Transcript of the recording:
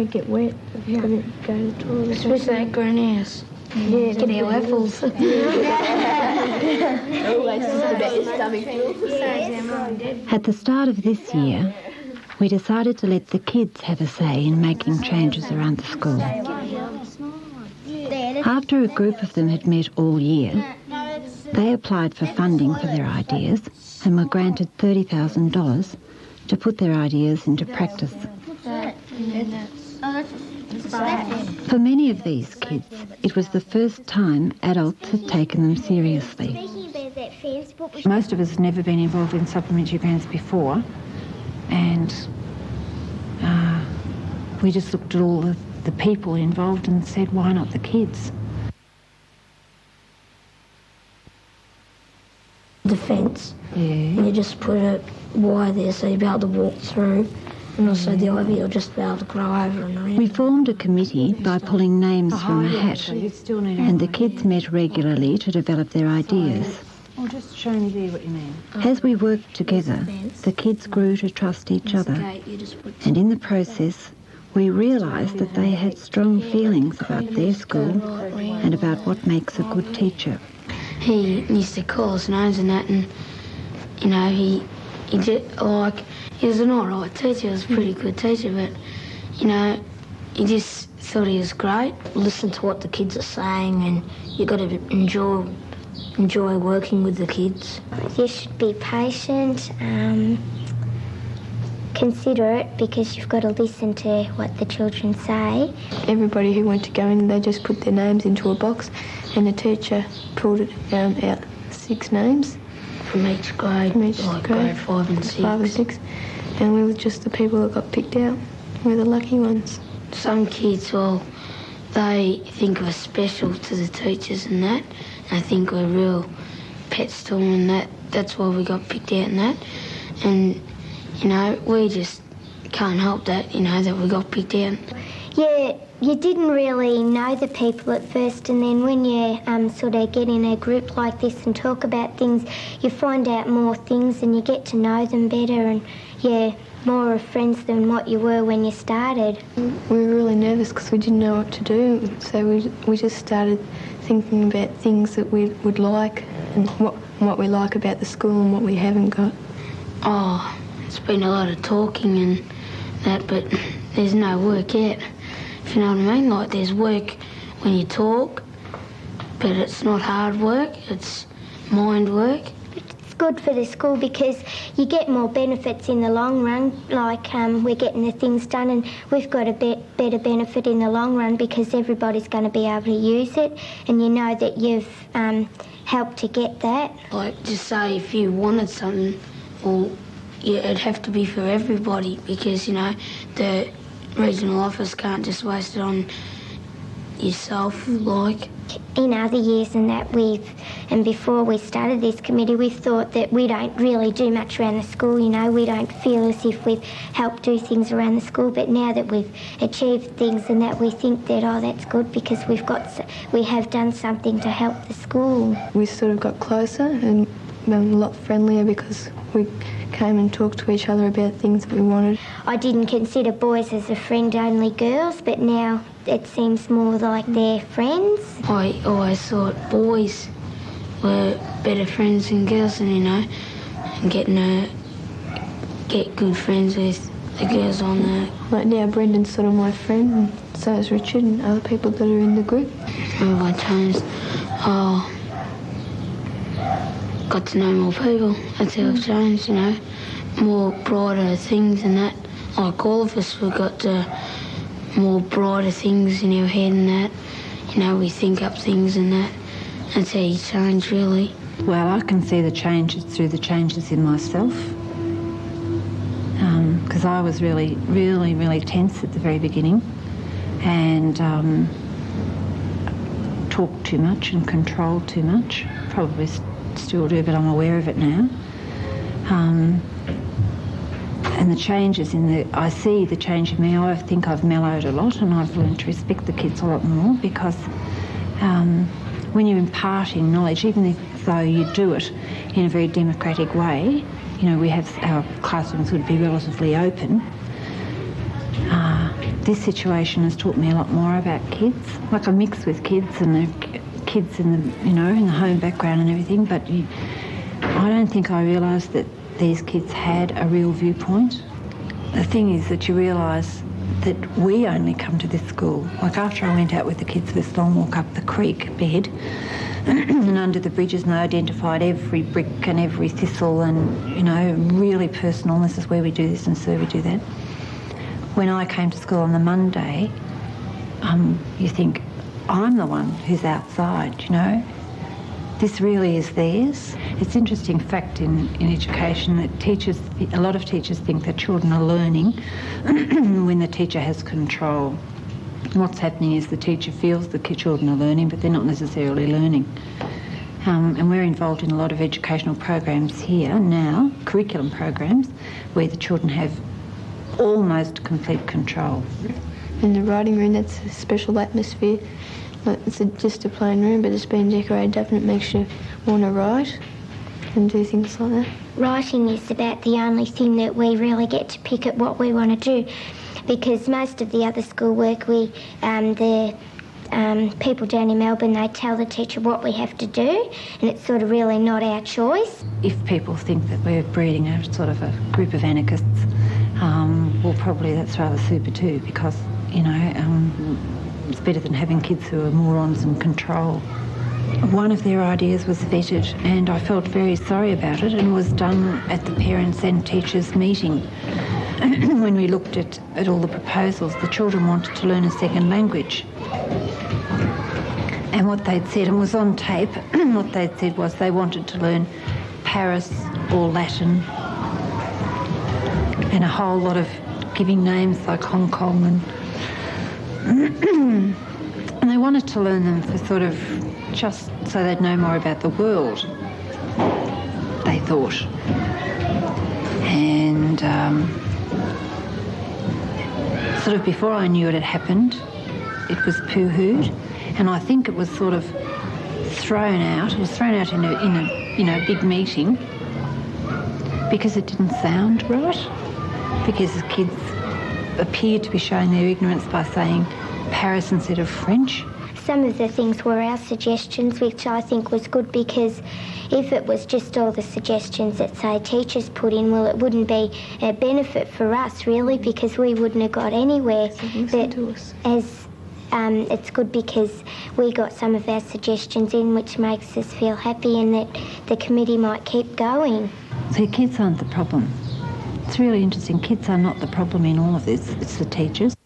don't get wet. You couldn't go to the toilet. Especially that greenhouse. Yeah, get our apples. Always about your stomach. At the start of this year, we decided to let the kids have a say in making changes around the school. After a group of them had met all year, they applied for funding for their ideas and were granted $30,000 to put their ideas into practice. For many of these kids, it was the first time adults had taken them seriously. Most of us had never been involved in supplementary grants before, and we just looked at all the people involved and said, why not the kids? The fence. Yeah. And you just put a wire there so you'll be able to walk through, and also the ivy will just be able to grow over and around. We formed a committee by pulling names from a hat, and the kids met regularly to develop their ideas. Oh, just show me there what you mean. As we worked together, the kids grew to trust each other, and in the process, we realised that they had strong feelings about their school and about what makes a good teacher. He used to call us names and that, and, you know, he was an alright teacher, he was a pretty good teacher, but, you know, he just thought he was great. Listen to what the kids are saying, and you've got to enjoy working with the kids. You should be patient, considerate, because you've got to listen to what the children say. Everybody who went to go in, they just put their names into a box, and the teacher pulled it out 6 names. From each grade, grade 5 and 6. 5 and 6. And we were just the people that got picked out. We're the lucky ones. Some kids, well, they think we're special to the teachers and that. And I think we're real pets to them and that. That's why we got picked out and that. And, you know, we just can't help that, you know, that we got picked out. Yeah, you didn't really know the people at first, and then when you sort of get in a group like this and talk about things, you find out more things and you get to know them better, and yeah, more of friends than what you were when you started. We were really nervous because we didn't know what to do, so we just started thinking about things that we would like and what we like about the school and what we haven't got. Oh, it's been a lot of talking and that, but there's no work yet. If you know what I mean? Like, there's work when you talk, but it's not hard work, it's mind work. It's good for the school because you get more benefits in the long run, like we're getting the things done, and we've got a better benefit in the long run because everybody's going to be able to use it, and you know that you've helped to get that. Like, just say if you wanted something, well, yeah, it'd have to be for everybody because, you know, the regional office can't just waste it on yourself, like. In other years and that and before we started this committee, we thought that we don't really do much around the school, you know, we don't feel as if we've helped do things around the school, but now that we've achieved things and that, we think that, oh, that's good because we have done something to help the school. We sort of got closer and a lot friendlier because we came and talked to each other about things that we wanted. I didn't consider boys as a friend, only girls, but now it seems more like they're friends. I always thought boys were better friends than girls, and, you know, and get good friends with the girls on there. Like now Brendan's sort of my friend, and so is Richard and other people that are in the group. Remember I changed, got to know more people. That's how I've changed, you know. More brighter things and that. Like all of us, we've got more brighter things in our head and that. You know, we think up things and that. That's how you change, really. Well, I can see the changes through the changes in myself. Because I was really, really, really tense at the very beginning and talked too much and controlled too much. Probably still do, but I'm aware of it now. And the changes I see the change in me. I think I've mellowed a lot and I've learned to respect the kids a lot more because when you're imparting knowledge, even though you do it in a very democratic way, you know, our classrooms would be relatively open, this situation has taught me a lot more about kids. Like I mix with kids and the kids in the, you know, in the home background and everything, but I don't think I realised that these kids had a real viewpoint. The thing is that you realise that we only come to this school. Like after I went out with the kids for this long walk up the creek bed and under the bridges, and they identified every brick and every thistle and, you know, really personal, this is where we do this and so we do that. When I came to school on the Monday, you think, I'm the one who's outside, you know. This really is theirs. It's an interesting fact in education that a lot of teachers think that children are learning when the teacher has control. What's happening is the teacher feels the children are learning, but they're not necessarily learning. And we're involved in a lot of educational programs here now, curriculum programs, where the children have almost complete control. In the writing room, that's a special atmosphere. It's just a plain room, but it's been decorated up and it makes you want to write and do things like that. Writing is about the only thing that we really get to pick at what we want to do, because most of the other schoolwork, the people down in Melbourne, they tell the teacher what we have to do, and it's sort of really not our choice. If people think that we're breeding a sort of a group of anarchists, well, probably that's rather super too, because, you know, it's better than having kids who are morons and control. One of their ideas was vetted, and I felt very sorry about it, and was done at the parents and teachers meeting. When we looked at all the proposals, the children wanted to learn a second language. And what they'd said, and was on tape, what they'd said was they wanted to learn Paris or Latin, and a whole lot of giving names like Hong Kong and they wanted to learn them for sort of just so they'd know more about the world, they thought. And sort of before I knew it had happened, it was poo-hooed, and I think it was sort of thrown out. It was thrown out in a big meeting because it didn't sound right, because the kids appeared to be showing their ignorance by saying Paris instead of French. Some of the things were our suggestions, which I think was good, because if it was just all the suggestions that, say, teachers put in, well, it wouldn't be a benefit for us, really, because we wouldn't have got anywhere. But it's good because we got some of our suggestions in, which makes us feel happy, and that the committee might keep going. So kids aren't the problem. It's really interesting. Kids are not the problem in all of this. It's the teachers.